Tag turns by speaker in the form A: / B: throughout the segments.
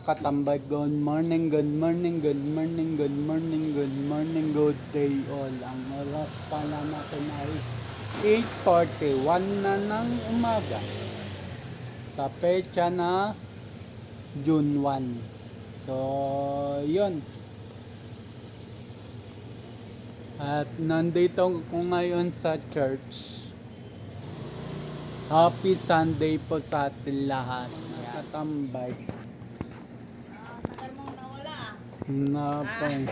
A: katambay, good morning, good morning, good morning, good morning, good morning, good day all. Ang oras pala natin ay 8:41 na ng umaga sa petsa na June 1. So, yun. At nandito ko ngayon sa church. Happy Sunday po sa atin lahat. Katambay.
B: Tagal mong nawala.
A: Napay.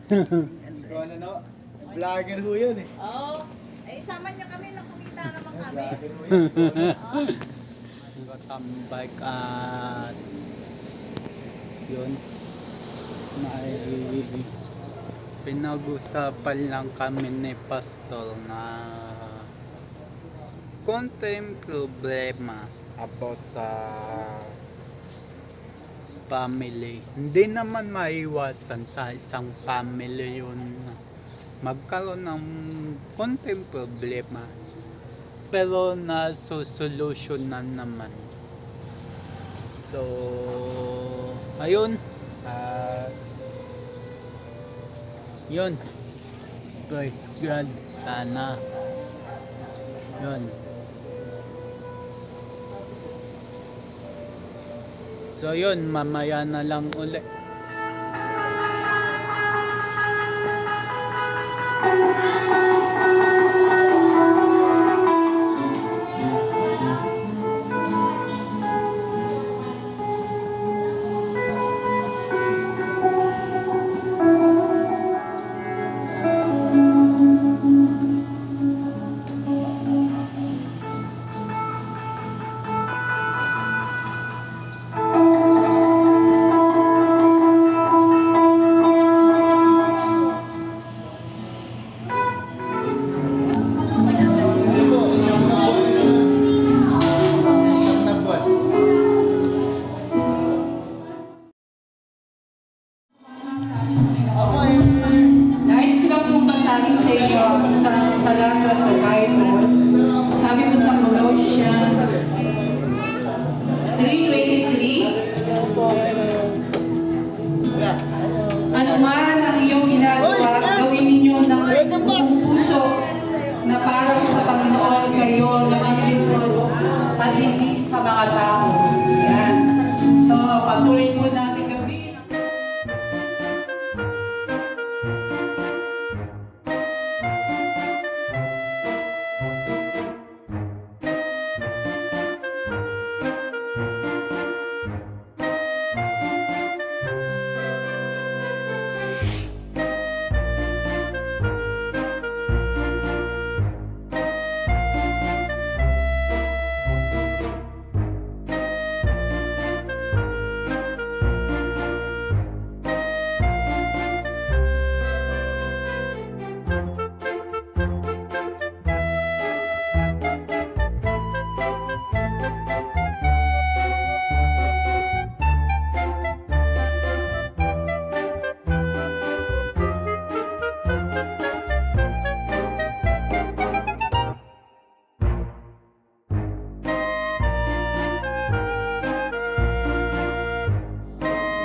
C: Ikaw ano no? Vlogger ho yan eh.
B: Oo. Ay, isama niyo kami na kumita naman kami.
C: Vlogger ho yan.
A: Katambay at yun. May pinag-usapan lang kami ni Pastor na konting problema about sa family. Hindi naman maiwasan sa isang family yun magkaroon ng konting problema, pero nasusolusyonan naman. So ayun, yun, praise God, sana yun. So yun, mamaya na lang ulit.
C: Siyam na buwan. Ako eh.
D: Nais ko lang pong basahin sa inyo ang isang talata sa Bible. Sabi mo sa Colossians 3:23, ano man ang iyong ginagawa, gawin ninyo ng buong puso na parang sa Panginoon kayo naglilingkod at hindi sa mga tao. Yan. So, patuloy po natin gawin.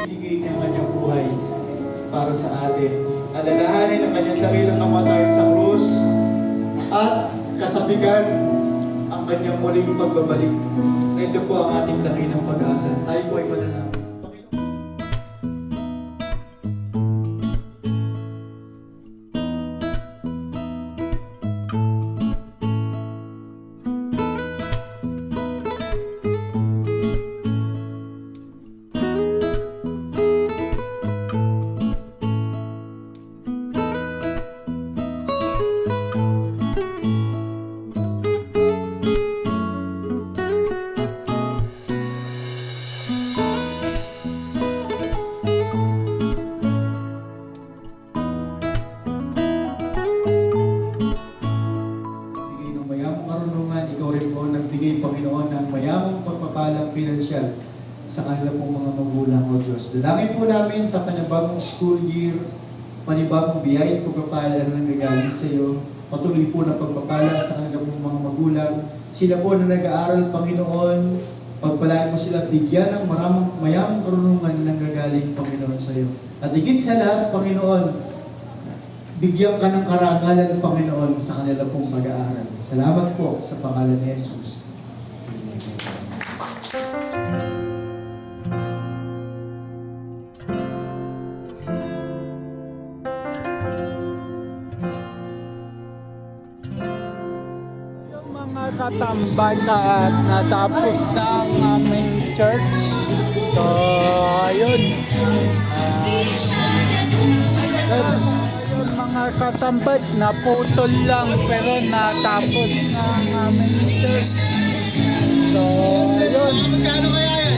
C: Binigay niya ang kanyang buhay para sa atin. Alalahanin ang kanyang dakilang kamatayan sa krus at kasabigan ang kanyang muling pagbabalik. Ito po ang ating dakilang pag-asa. Tayo po ay manalangin. Bigay ng mayamang karunungan, ikaw rin po nagbigay, Panginoon, ng mayamang pagpapalang pinansyal sa kanila pong mga magulang, O Diyos. Dalangin po namin sa panibagong school year, panibagong biyaya at pagpapala na nanggaling sa iyo. Patuloy po na pagpapala sa kanila pong mga magulang. Sila po na nag-aaral, Panginoon, Pagpalain mo sila, bigyan ng mayamang karunungan ng gagaling Panginoon sa iyo. At higit sa lahat, Panginoon, bigyan ka ng karangalan ng Panginoon sa kanila pong pag-aaral. Salamat po sa pangalan ni Jesus.
A: Yung mga katambay na natapos na ang aming church. So, ayun. Yung mga katambay, naputol lang pero natapos na ang aming church. So, ayun.
C: Magkano kaya yan?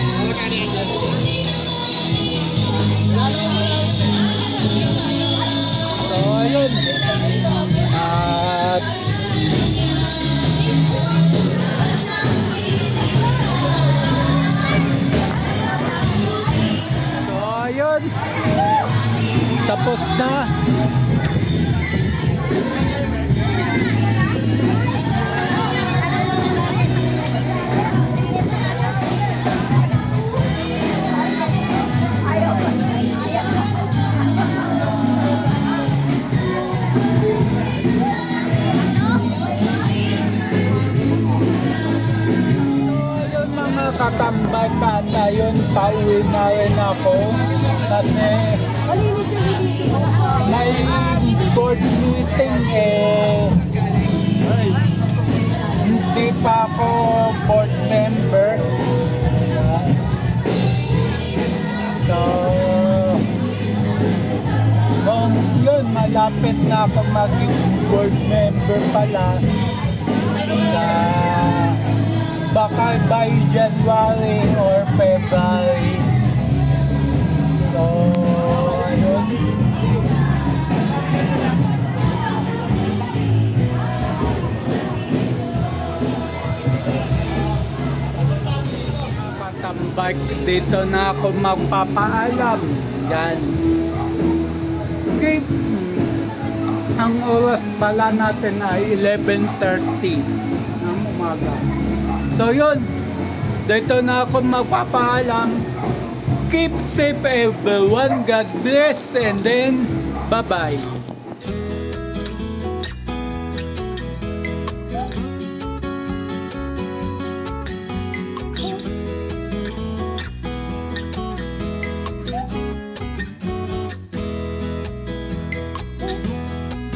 A: So, ayun. At so, ayun. Tapos na. Ayun mga katambay kata yun, pauwi na rin ako kasi may board meeting hindi pa ako board member. So kung yun, malapit na ako maging board member pala sa baka by January or February. So, ayun. Patambak, dito na ako magpapaalam. Yan. Okay. Ang oras pala natin ay 11:30 ng umaga. So yun, dito na ako magpapaalam. Keep safe everyone. God bless and then bye-bye.